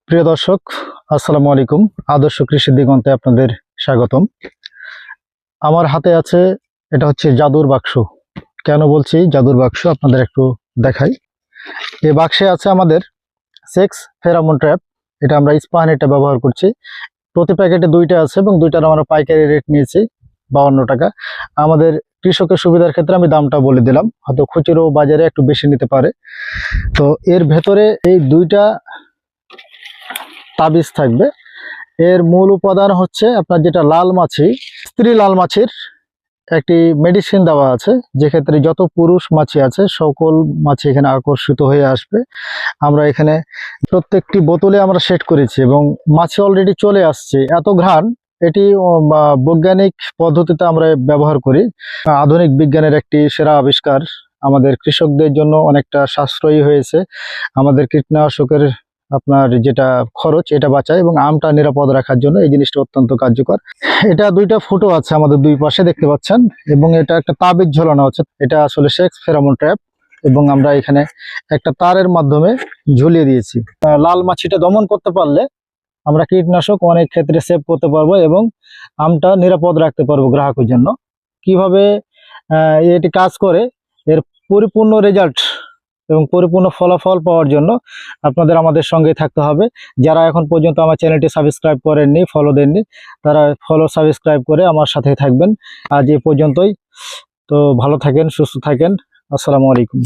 প্রিয় দর্শক, আসসালামু আলাইকুম। আদর্শ কৃষি দিগন্তে আপনাদের স্বাগতম। আমার হাতে আছে, এটা হচ্ছে জাদুর বাক্স। কেন বলছি জাদুর বাক্স, আপনাদের একটু দেখাই। এই বাক্সে আছে আমাদের সেক্স ফেরামন ট্র্যাপ। এটা আমরা ইস্পাহানিটা ব্যবহার করছি। প্রতি প্যাকেটে 2টা আছে এবং 2টার আমরা পাইকারি রেট নিয়েছি 52 টাকা। আমাদের কৃষকের সুবিধার ক্ষেত্রে আমি দামটা বলে দিলাম, হয়তো খুচরো বাজারে একটু বেশি নিতে পারে। তো এর ভেতরে এই 2টা তাবিজ থাকবে। এর মূল উপাদান হচ্ছে আপনার যেটা লাল মাছি, স্ত্রী লাল মাছির একটি মেডিসিন দেওয়া আছে, যে ক্ষেত্রে যত পুরুষ মাছি আছে সকল মাছি এখানে আকর্ষিত হয়ে আসবে। আমরা এখানে প্রত্যেকটি বোতলে আমরা সেট করেছি এবং মাছি অলরেডি চলে আসছে। এত ঘ্রাণ, এটি বৈজ্ঞানিক পদ্ধতিতে আমরা ব্যবহার করি। আধুনিক বিজ্ঞানের একটি সেরা আবিষ্কার। আমাদের কৃষকদের জন্য অনেকটা সাশ্রয়ী হয়েছে। আমাদের কীটনাশকের আপনার যেটা খরচ, এটা বাঁচায় এবং আমটা নিরাপদ রাখার জন্য এই জিনিসটা অত্যন্ত কার্যকর। এটা 2টা ফুটো আছে আমাদের দুই পাশে, দেখতে পাচ্ছেন, এবং এটা একটা তাবিজ ঝোলানো আছে। এটা আসলে সেক্স ফেরামন ট্র্যাপ এবং আমরা এখানে একটা তারের মাধ্যমে ঝুলিয়ে দিয়েছি। লাল মাছিটা দমন করতে পারলে আমরা কীটনাশক অনেক ক্ষেত্রে সেভ করতে পারবো এবং আমটা নিরাপদ রাখতে পারবো গ্রাহকের জন্য। কিভাবে এটি কাজ করে, এর পরিপূর্ণ রেজাল্ট এবং পরিপূর্ণ ফলাফল পাওয়ার জন্য আপনাদের আমাদের সঙ্গে থাকতে হবে। যারা এখন পর্যন্ত আমার চ্যানেলটি সাবস্ক্রাইব করেননি, ফলো দেননি, তারা ফলো সাবস্ক্রাইব করে আমার সাথে থাকবেন। আজ এ পর্যন্তই। তো ভালো থাকেন, সুস্থ থাকেন। আসসালামু আলাইকুম।